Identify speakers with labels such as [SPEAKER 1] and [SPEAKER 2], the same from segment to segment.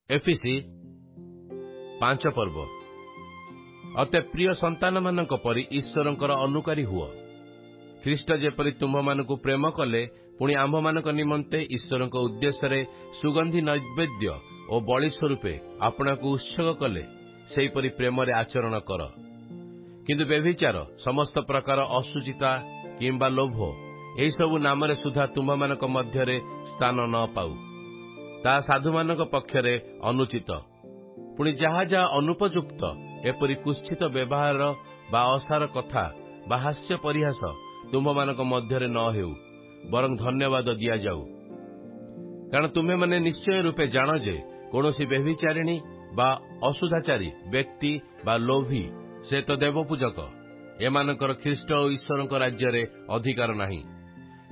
[SPEAKER 1] एफिसी 5 पर्व। अते प्रिय संतान मानक परि ईश्वरंकर अनुकारी हुओ। ख्रीष्ट जेपरि तुम्हमानकु प्रेम कले पुणी आम्भमानक निमंते ईश्वरंक उद्देश्य सुगंधी नैवेद्य और बलि स्वरूपे आपणाकु उत्सर्ग कले सेहीपरि प्रेमरे आचरण कर। किंतु व्यभिचार समस्त प्रकार असुचिता किंबा लोभ एही सबु नामरे सुधा तुम्हमानक मध्यरे स्थान न पाऊ। ता साधुमानक पक्षरे अनुचित। पुणी जहा जहा अनुपयुक्त एपरि कुत्सित व्यवहार बा असार कथा बा हास्य परिहास तुम्हमानक मध्यरे न हेउ, बरं धन्यवाद दिया जाऊ। कारण तुम्हे माने निश्चय रूपे जान जे कौनसी व्यभिचारिणी बा असुधाचारी व्यक्ति बा लोभी से तो देवपूजक एमानकर ख्रीष्ट और ईश्वरंक राज्य अधिकार नाही।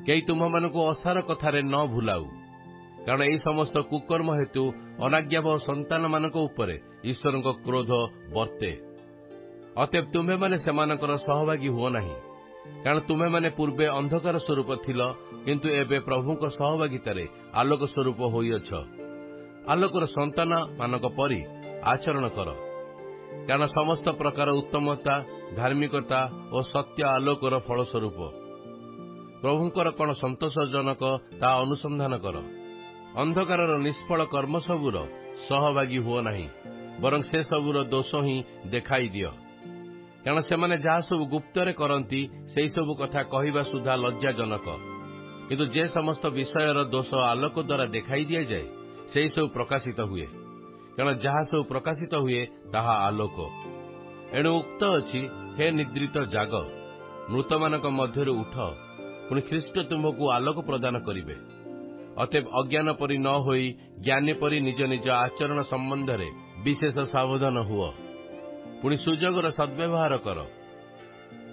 [SPEAKER 1] केही तुम्हमानकु असार कथारे न भूलाऊ। कारण एही समस्त कुकर्म हेतु अनाज्ञावह संतान मानक उपरे ईश्वरंक क्रोध वर्ते। अतएव तुम्हे माने सेमानकर सहभागी हुओ नाही। कारण तुम्हे माने पूर्वे अंधकार स्वरूप थिल, किंतु एबे प्रभुक सहभागितारे आलोक स्वरूप होइअछ। आलोकर संतान मानक परि आचरण कर। कारण समस्त प्रकार उत्तमता धार्मिकता और सत्य आलोकर फलस्वरूप। प्रभुंकर कण संतोषजनक ता अनुसंधान कर। अंधकारर निष्फल कर्म सबुर सहभागी हुओ नाही, बरं से सबुर दोष ही देखाई दियो। कारण सेमाने जहा सब गुप्तरे करती सेही सब कथा कहिबा सुधा लज्जाजनक, किंतु जे समस्त विषयर दोष आलोक द्वारा देखाई दिया जाए सेही सब प्रकाशित हुए। कारण जहा सब प्रकाशित हुए ताहा आलोक। एणु उक्त अछि, हे निद्रित जाग, मृतमानक मध्यरु उठ, पुणी ख्रीष्ट तुमको आलोक प्रदान करिवे। अतएव अज्ञान परि न होई ज्ञानी परि निज निज आचरण संबंध रे विशेष सावधान हुओ। पुणी सुजोगर सद्व्यवहार कर,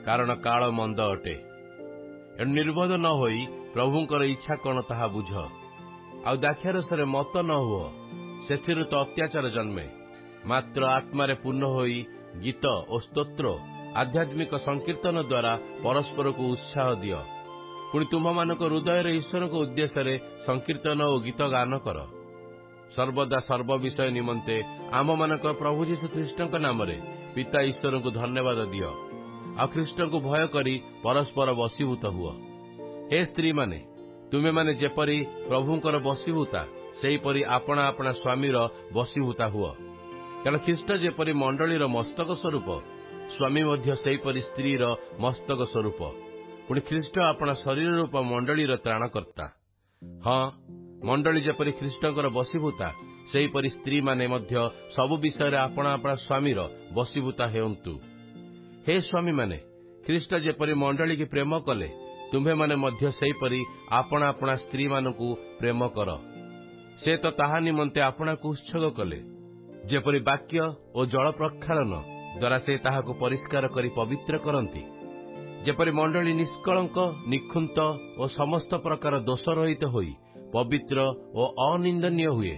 [SPEAKER 1] कारण काल मंद अटे। एणु निर्बोध न होई प्रभुंकर इच्छा कण ताहा बुझ। आउ दाक्षारसरे मत न हुओ, सेथिरु तो अत्याचार जन्मे। मात्र आत्मारे पूर्ण होई गीत और स्तोत्र आध्यात्मिक संकीर्तन द्वारा परस्पर को उत्साह दियो। पुणी तुम्हमानक हृदय ईश्वर को उद्देश्य संकीर्तन और गीत गान कर। सर्वदा सर्व विषय निमंते आम मानक प्रभु जीशु ख्रीष्टक नाम पिता ईश्वर को धन्यवाद दियो। आ ख्रीष्ट को भय करी परस्पर वशीभूत हुओ। हे स्त्री माने, तुमे माने जेपरी प्रभुंकर वशीभूता सेहीपरि आपणा आपणा स्वामीर वशीभूता हुओ। कारण ख्रीष्ट जेपरी मंडलीर मस्तक स्वरूप, स्वामी मध्य सेहीपरि स्त्रीर मस्तक स्वरूप। पुणी ख्रीष्ट आपणा शरीर रूप मंडलीर त्राणकर्ता। हाँ, मंडली जेपरि ख्रीष्टकर वशीभूता सेहीपरि स्त्री माने मध्य सबु विषय आपणा आपणा स्वामीर वशीभूता हेउंतु। हे स्वामी माने, ख्रीष्ट जेपरि मंडली की प्रेम कले तुम्हे माने मध्य सेहीपरि आपणा आपणा स्त्री मानकु प्रेम कर। से तो ताहा निमंते आपणाकु उत्सर्ग कले, जेपरि वाक्य और जल प्रक्षालन द्वारा से ताहाकु परिष्कार करी पवित्र करंती। जेपरि मंडली निष्कलंक निखुंत और समस्त प्रकार दोष रहित होई पवित्र और अनिंदनीय हुए।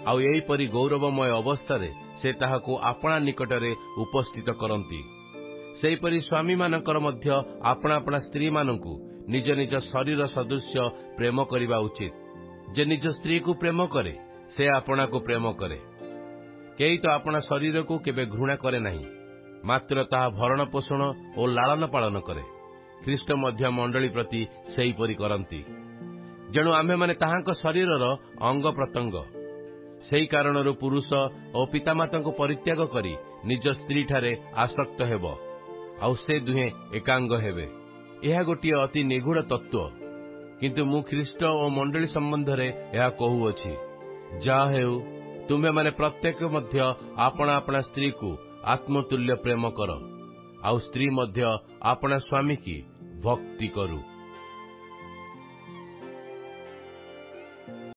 [SPEAKER 1] आउ एहीपरि गौरवमय अवस्था से ताहाकु आपणा निकटरे उपस्थित करंती। सेहीपरि स्वामी मानकर मध्य आपणा आपणा स्त्री मानकु निज निज शरीर सदृश्य प्रेम करिबा उचित। जे निज स्त्री को प्रेम करे से आपणा को प्रेम करे। केही तो आपणा शरीर को केबे घृणा करे नहीं, मात्र ताहा भरण पोषण और लालन पालन करे। ख्रीष्ट मध्य मंडली प्रति सेहीपरि करंती। जेणु आम्हे माने ताहांक शरीरर अंग प्रत्यंग। सेही कारणरु पुरुष और पितामाता को परित्याग करी निज स्त्री ठारे आसक्त हेबो, आउ से दुहे एकांग हेबे। यह गोटे अति निगूढ़ तत्व, किंतु मु ख्रीष्ट और मंडली संबंध रे यह कहूअछि। जा हेउ, तुम्हे माने प्रत्येक मध्य आपणा आपणा स्त्री को आत्मतुल्य प्रेम कर, आउ स्त्री मध्य आपणा स्वामी की भक्ति करू।